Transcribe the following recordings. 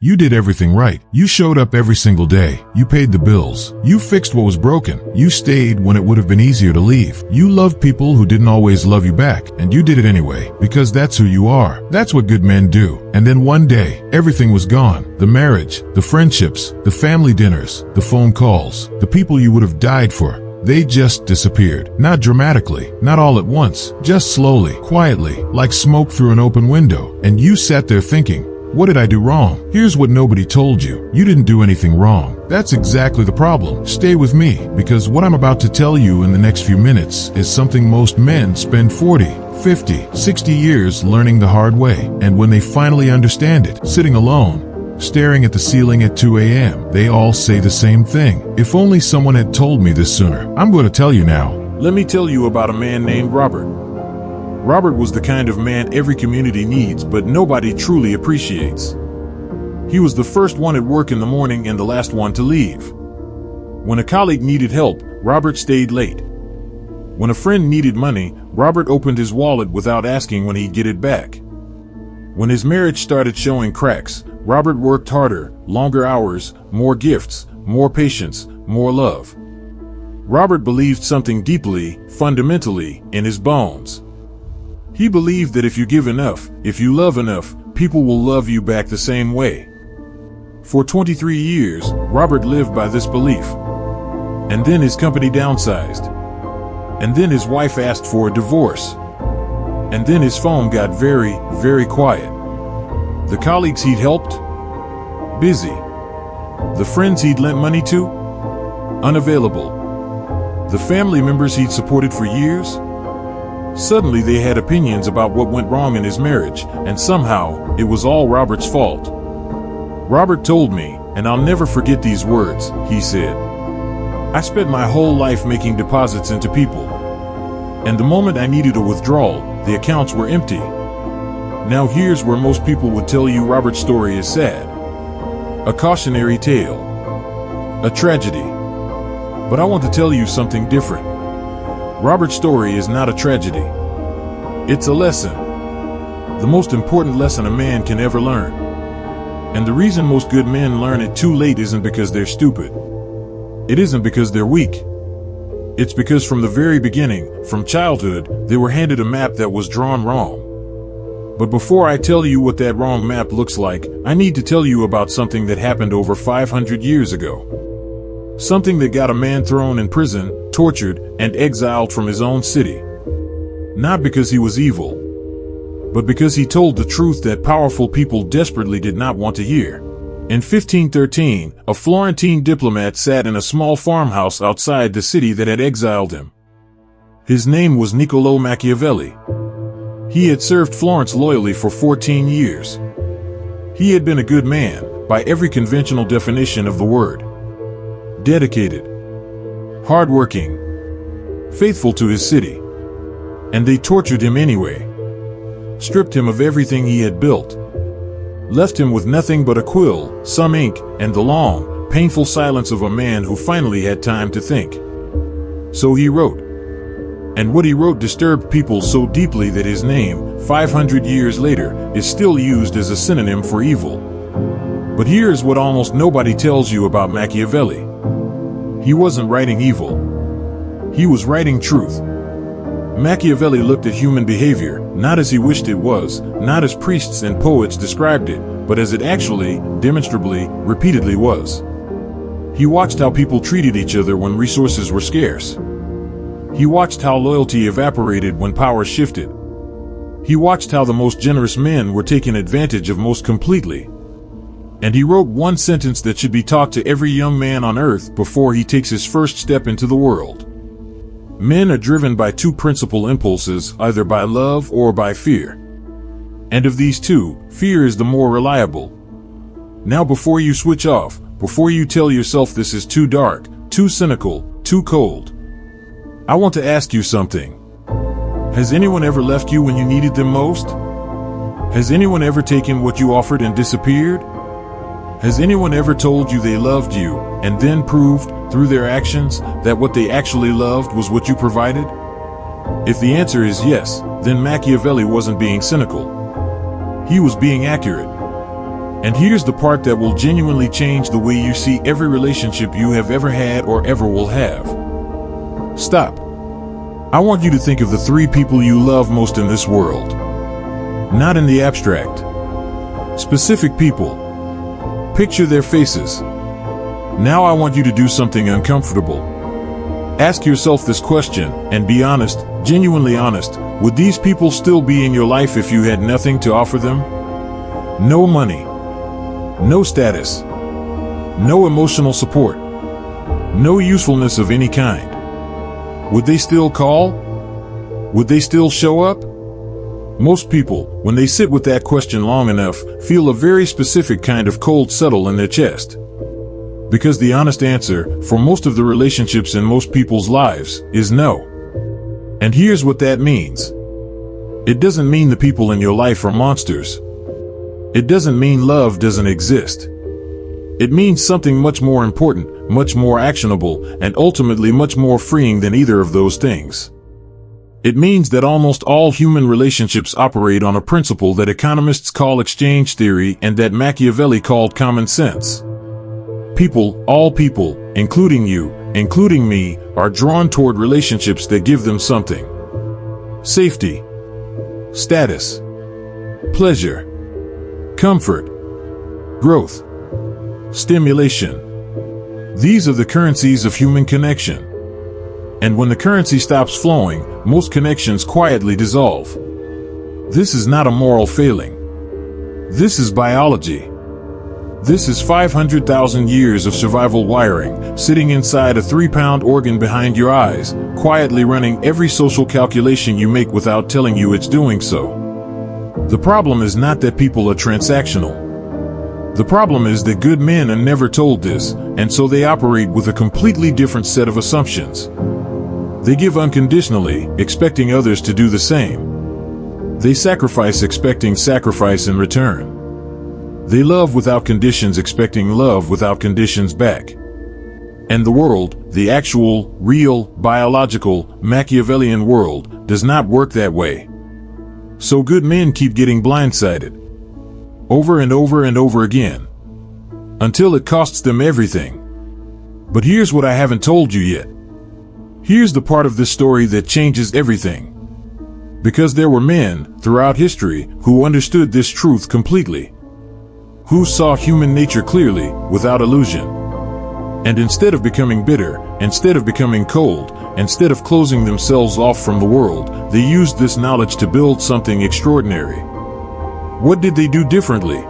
You did everything right. You showed up every single day. You paid the bills. You fixed what was broken. You stayed when it would have been easier to leave. You loved people who didn't always love you back, and you did it anyway, because that's who you are. That's what good men do. And then one day, everything was gone. The marriage, the friendships, the family dinners, the phone calls, the people you would have died for. They just disappeared. Not dramatically, not all at once, just slowly, quietly, like smoke through an open window. And you sat there thinking, what did I do wrong? Here's what nobody told you. You didn't do anything wrong. That's exactly the problem. Stay with me, because what I'm about to tell you in the next few minutes is something most men spend 40, 50, 60 years learning the hard way. And when they finally understand it, sitting alone, staring at the ceiling at 2 a.m., they all say the same thing. If only someone had told me this sooner. I'm going to tell you now. Let me tell you about a man named Robert. Robert was the kind of man every community needs, but nobody truly appreciates. He was the first one at work in the morning and the last one to leave. When a colleague needed help, Robert stayed late. When a friend needed money, Robert opened his wallet without asking when he'd get it back. When his marriage started showing cracks, Robert worked harder, longer hours, more gifts, more patience, more love. Robert believed something deeply, fundamentally, in his bones. He believed that if you give enough, if you love enough, people will love you back the same way. For 23 years, Robert lived by this belief. And then his company downsized. And then his wife asked for a divorce. And then his phone got very, very quiet. The colleagues he'd helped? Busy. The friends he'd lent money to? Unavailable. The family members he'd supported for years? Suddenly they had opinions about what went wrong in his marriage, and somehow, it was all Robert's fault. Robert told me, and I'll never forget these words, he said, I spent my whole life making deposits into people. And the moment I needed a withdrawal, the accounts were empty. Now here's where most people would tell you Robert's story is sad. A cautionary tale. A tragedy. But I want to tell you something different. Robert's story is not a tragedy. It's a lesson. The most important lesson a man can ever learn. And the reason most good men learn it too late isn't because they're stupid. It isn't because they're weak. It's because from the very beginning, from childhood, they were handed a map that was drawn wrong. But before I tell you what that wrong map looks like, I need to tell you about something that happened over 500 years ago. Something that got a man thrown in prison, tortured, and exiled from his own city. Not because he was evil, but because he told the truth that powerful people desperately did not want to hear. In 1513, a Florentine diplomat sat in a small farmhouse outside the city that had exiled him. His name was Niccolò Machiavelli. He had served Florence loyally for 14 years. He had been a good man, by every conventional definition of the word. Dedicated, hardworking, faithful to his city. And they tortured him anyway. Stripped him of everything he had built. Left him with nothing but a quill, some ink, and the long, painful silence of a man who finally had time to think. So he wrote. And what he wrote disturbed people so deeply that his name, 500 years later, is still used as a synonym for evil. But here's what almost nobody tells you about Machiavelli. He wasn't writing evil. He was writing truth. Machiavelli looked at human behavior, not as he wished it was, not as priests and poets described it, but as it actually, demonstrably, repeatedly was. He watched how people treated each other when resources were scarce. He watched how loyalty evaporated when power shifted. He watched how the most generous men were taken advantage of most completely. And he wrote one sentence that should be taught to every young man on earth before he takes his first step into the world. Men are driven by two principal impulses, either by love or by fear. And of these two, fear is the more reliable. Now before you switch off, before you tell yourself this is too dark, too cynical, too cold, I want to ask you something. Has anyone ever left you when you needed them most? Has anyone ever taken what you offered and disappeared? Has anyone ever told you they loved you, and then proved, through their actions, that what they actually loved was what you provided? If the answer is yes, then Machiavelli wasn't being cynical. He was being accurate. And here's the part that will genuinely change the way you see every relationship you have ever had or ever will have. Stop. I want you to think of the three people you love most in this world. Not in the abstract. Specific people. Picture their faces. Now I want you to do something uncomfortable. Ask yourself this question, and be honest, genuinely honest. Would these people still be in your life if you had nothing to offer them? No money. No status. No emotional support. No usefulness of any kind. Would they still call? Would they still show up? Most people, when they sit with that question long enough, feel a very specific kind of cold settle in their chest. Because the honest answer, for most of the relationships in most people's lives, is no. And here's what that means. It doesn't mean the people in your life are monsters. It doesn't mean love doesn't exist. It means something much more important, much more actionable, and ultimately much more freeing than either of those things. It means that almost all human relationships operate on a principle that economists call exchange theory and that Machiavelli called common sense. People, all people, including you, including me, are drawn toward relationships that give them something. Safety, status, pleasure, comfort, growth, stimulation. These are the currencies of human connection. And when the currency stops flowing, most connections quietly dissolve. This is not a moral failing. This is biology. This is 500,000 years of survival wiring, sitting inside a 3-pound organ behind your eyes, quietly running every social calculation you make without telling you it's doing so. The problem is not that people are transactional. The problem is that good men are never told this, and so they operate with a completely different set of assumptions. They give unconditionally, expecting others to do the same. They sacrifice expecting sacrifice in return. They love without conditions, expecting love without conditions back. And the world, the actual, real, biological, Machiavellian world, does not work that way. So good men keep getting blindsided. Over and over and over again. Until it costs them everything. But here's what I haven't told you yet. Here's the part of this story that changes everything. Because there were men, throughout history, who understood this truth completely. Who saw human nature clearly, without illusion. And instead of becoming bitter, instead of becoming cold, instead of closing themselves off from the world, they used this knowledge to build something extraordinary. What did they do differently?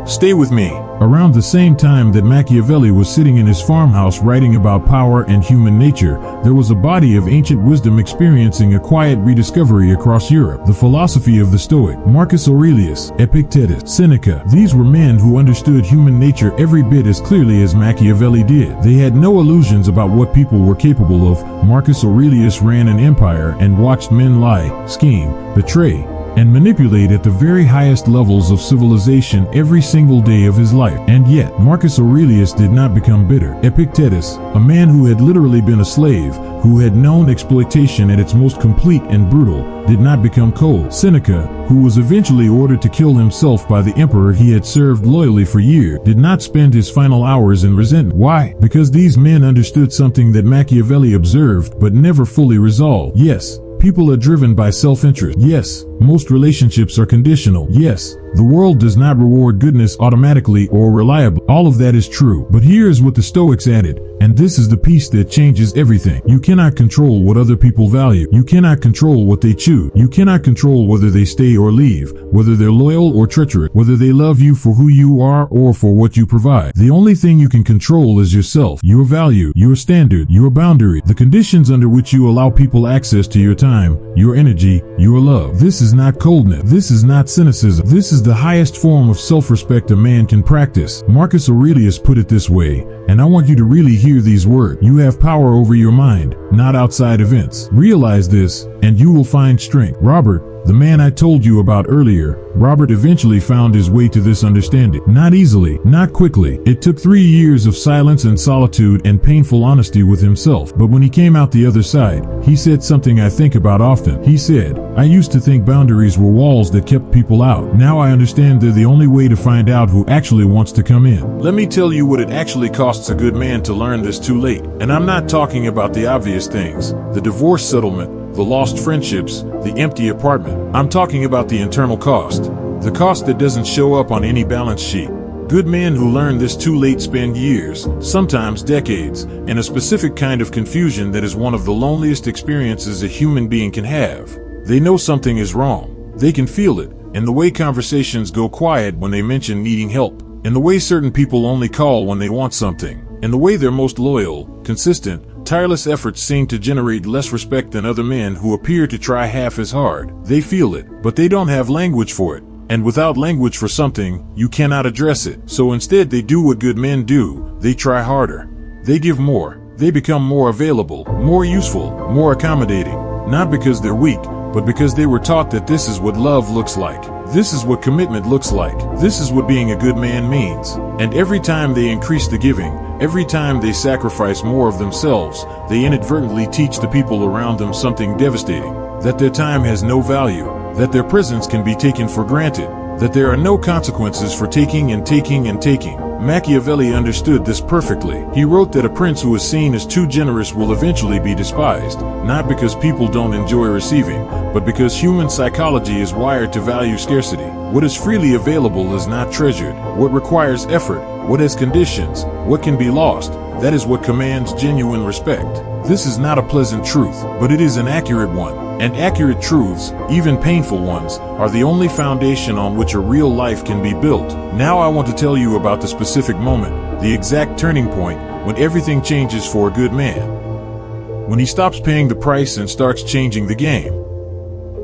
Stay with me. Around the same time that Machiavelli was sitting in his farmhouse writing about power and human nature, there was a body of ancient wisdom experiencing a quiet rediscovery across Europe. The philosophy of the Stoic, Marcus Aurelius, Epictetus, Seneca. These were men who understood human nature every bit as clearly as Machiavelli did. They had no illusions about what people were capable of. Marcus Aurelius ran an empire and watched men lie, scheme, betray, and manipulate at the very highest levels of civilization every single day of his life. And yet, Marcus Aurelius did not become bitter. Epictetus, a man who had literally been a slave, who had known exploitation at its most complete and brutal, did not become cold. Seneca, who was eventually ordered to kill himself by the emperor he had served loyally for years, did not spend his final hours in resentment. Why? Because these men understood something that Machiavelli observed but never fully resolved. Yes, people are driven by self-interest. Yes, most relationships are conditional. Yes, the world does not reward goodness automatically or reliably. All of that is true. But here is what the Stoics added, and this is the piece that changes everything. You cannot control what other people value. You cannot control what they choose. You cannot control whether they stay or leave, whether they're loyal or treacherous, whether they love you for who you are or for what you provide. The only thing you can control is yourself, your value, your standard, your boundary, the conditions under which you allow people access to your time, your energy, your love. This is not coldness. This is not cynicism. This is the highest form of self-respect a man can practice. Marcus Aurelius put it this way, And I want you to really hear these words. You have power over your mind, not outside events. Realize this, and you will find strength. Robert, the man I told you about earlier, Robert eventually found his way to this understanding. Not easily, not quickly. It took 3 years of silence and solitude and painful honesty with himself. But when he came out the other side, he said something I think about often. He said, I used to think boundaries were walls that kept people out. Now I understand they're the only way to find out who actually wants to come in. Let me tell you what it actually costs a good man to learn this too late. And I'm not talking about the obvious things, the divorce settlement, the lost friendships, the empty apartment. I'm talking about the internal cost. The cost that doesn't show up on any balance sheet. Good men who learn this too late spend years, sometimes decades, in a specific kind of confusion that is one of the loneliest experiences a human being can have. They know something is wrong. They can feel it, in the way conversations go quiet when they mention needing help, in the way certain people only call when they want something, in the way their most loyal, consistent, tireless efforts seem to generate less respect than other men who appear to try half as hard. They feel it, but they don't have language for it. And without language for something, you cannot address it. So instead they do what good men do. They try harder. They give more. They become more available, more useful, more accommodating. Not because they're weak, but because they were taught that this is what love looks like. This is what commitment looks like. This is what being a good man means. And every time they increase the giving, every time they sacrifice more of themselves, they inadvertently teach the people around them something devastating. That their time has no value, that their presence can be taken for granted, that there are no consequences for taking and taking and taking. Machiavelli understood this perfectly. He wrote that a prince who is seen as too generous will eventually be despised, not because people don't enjoy receiving, but because human psychology is wired to value scarcity. What is freely available is not treasured. What requires effort, what has conditions, what can be lost, that is what commands genuine respect. This is not a pleasant truth, but it is an accurate one. And accurate truths, even painful ones, are the only foundation on which a real life can be built. Now I want to tell you about the specific moment, the exact turning point, when everything changes for a good man. When he stops paying the price and starts changing the game.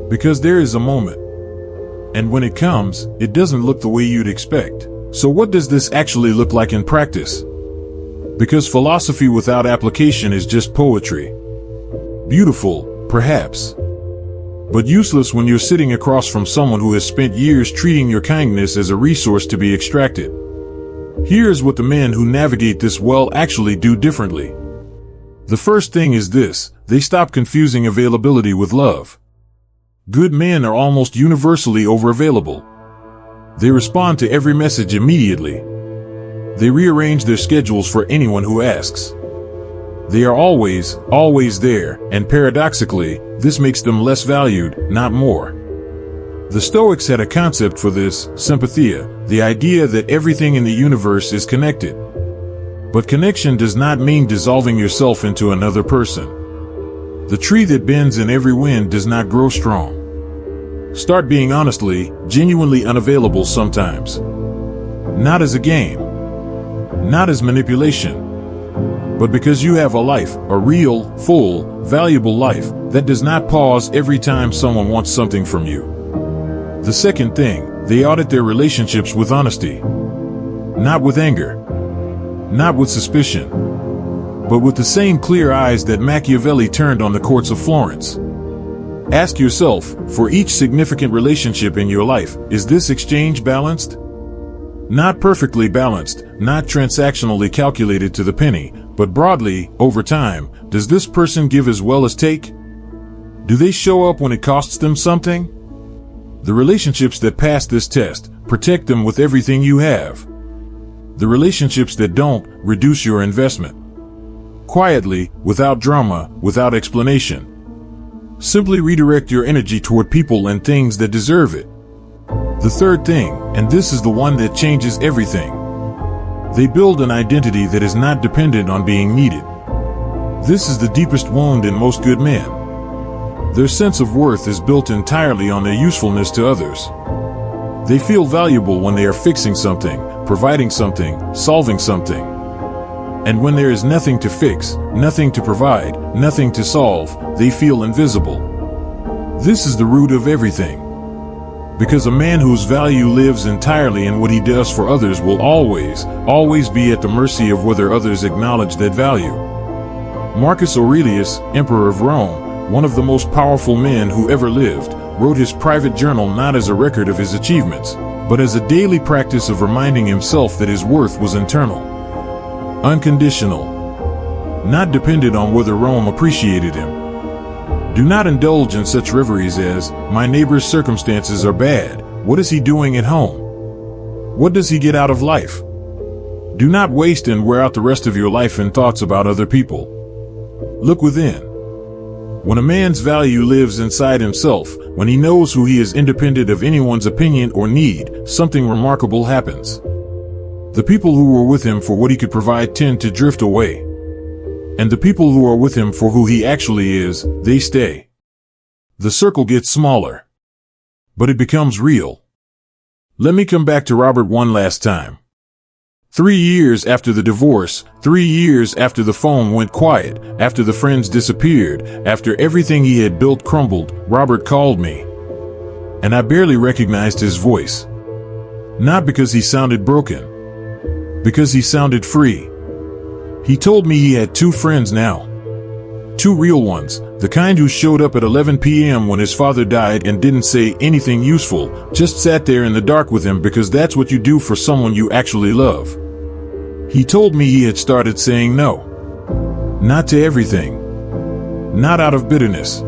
Because there is a moment. And when it comes, it doesn't look the way you'd expect. So what does this actually look like in practice? Because philosophy without application is just poetry. Beautiful, perhaps, but useless when you're sitting across from someone who has spent years treating your kindness as a resource to be extracted. Here's what the men who navigate this well actually do differently. The first thing is this: they stop confusing availability with love. Good men are almost universally overavailable. They respond to every message immediately. They rearrange their schedules for anyone who asks. They are always there, and paradoxically, this makes them less valued, not more. The Stoics had a concept for this, sympathia, the idea that everything in the universe is connected. But connection does not mean dissolving yourself into another person. The tree that bends in every wind does not grow strong. Start being honestly, genuinely unavailable sometimes. Not as a game. Not as manipulation. But because you have a life, a real, full, valuable life, that does not pause every time someone wants something from you. The second thing, they audit their relationships with honesty. Not with anger. Not with suspicion. But with the same clear eyes that Machiavelli turned on the courts of Florence. Ask yourself, for each significant relationship in your life, is this exchange balanced? Not perfectly balanced, not transactionally calculated to the penny, but broadly, over time, does this person give as well as take? Do they show up when it costs them something? The relationships that pass this test, protect them with everything you have. The relationships that don't, reduce your investment. Quietly, without drama, without explanation. Simply redirect your energy toward people and things that deserve it. The third thing, and this is the one that changes everything. They build an identity that is not dependent on being needed. This is the deepest wound in most good men. Their sense of worth is built entirely on their usefulness to others. They feel valuable when they are fixing something, providing something, solving something. And when there is nothing to fix, nothing to provide, nothing to solve, they feel invisible. This is the root of everything. Because a man whose value lives entirely in what he does for others will always be at the mercy of whether others acknowledge that value. Marcus Aurelius, Emperor of Rome, one of the most powerful men who ever lived, wrote his private journal not as a record of his achievements, but as a daily practice of reminding himself that his worth was internal, unconditional, not dependent on whether Rome appreciated him. Do not indulge in such reveries as, my neighbor's circumstances are bad, what is he doing at home? What does he get out of life? Do not waste and wear out the rest of your life in thoughts about other people. Look within. When a man's value lives inside himself, when he knows who he is independent of anyone's opinion or need, something remarkable happens. The people who were with him for what he could provide tend to drift away. And the people who are with him for who he actually is, they stay. The circle gets smaller. But it becomes real. Let me come back to Robert one last time. 3 years after the divorce, 3 years after the phone went quiet, after the friends disappeared, after everything he had built crumbled, Robert called me. And I barely recognized his voice. Not because he sounded broken. Because he sounded free. He told me he had 2 friends now. 2 real ones, the kind who showed up at 11 p.m. when his father died and didn't say anything useful, just sat there in the dark with him because that's what you do for someone you actually love. He told me he had started saying no. Not to everything. Not out of bitterness.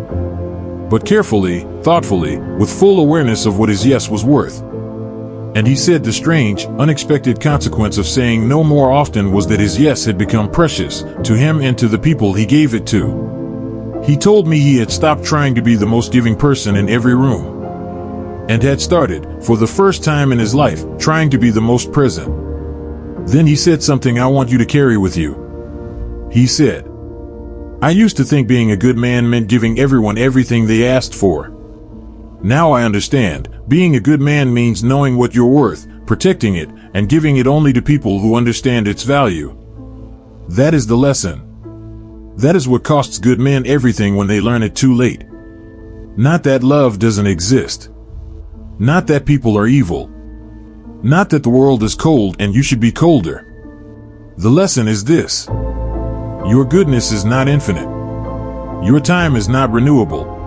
But carefully, thoughtfully, with full awareness of what his yes was worth. And he said the strange, unexpected consequence of saying no more often was that his yes had become precious to him and to the people he gave it to. He told me he had stopped trying to be the most giving person in every room. And had started, for the first time in his life, trying to be the most present. Then he said something I want you to carry with you. He said, I used to think being a good man meant giving everyone everything they asked for. Now I understand, being a good man means knowing what you're worth, protecting it, and giving it only to people who understand its value. That is the lesson. That is what costs good men everything when they learn it too late. Not that love doesn't exist. Not that people are evil. Not that the world is cold and you should be colder. The lesson is this. Your goodness is not infinite. Your time is not renewable.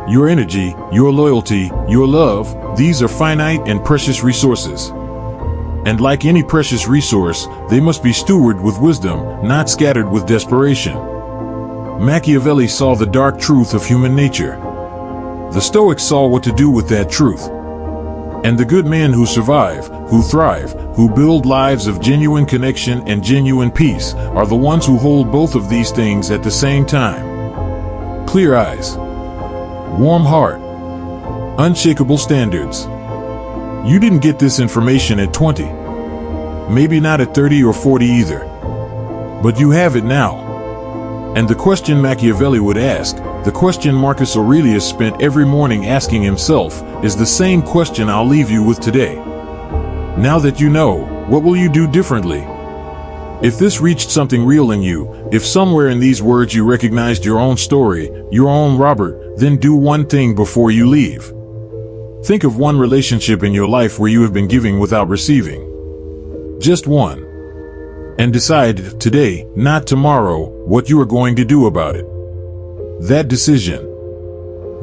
Your energy, your loyalty, your love, these are finite and precious resources. And like any precious resource, they must be stewarded with wisdom, not scattered with desperation. Machiavelli saw the dark truth of human nature. The Stoics saw what to do with that truth. And the good men who survive, who thrive, who build lives of genuine connection and genuine peace, are the ones who hold both of these things at the same time. Clear eyes. Warm heart. Unshakable standards. You didn't get this information at 20. Maybe not at 30 or 40 either. But you have it now. And the question Machiavelli would ask, the question Marcus Aurelius spent every morning asking himself, is the same question I'll leave you with today. Now that you know, what will you do differently? If this reached something real in you, if somewhere in these words you recognized your own story, your own Robert, then do one thing before you leave. Think of one relationship in your life where you have been giving without receiving. Just one. And decide today, not tomorrow, what you are going to do about it. That decision.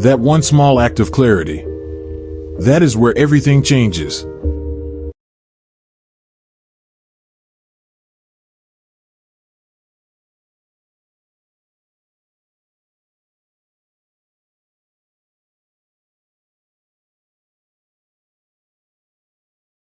That one small act of clarity. That is where everything changes.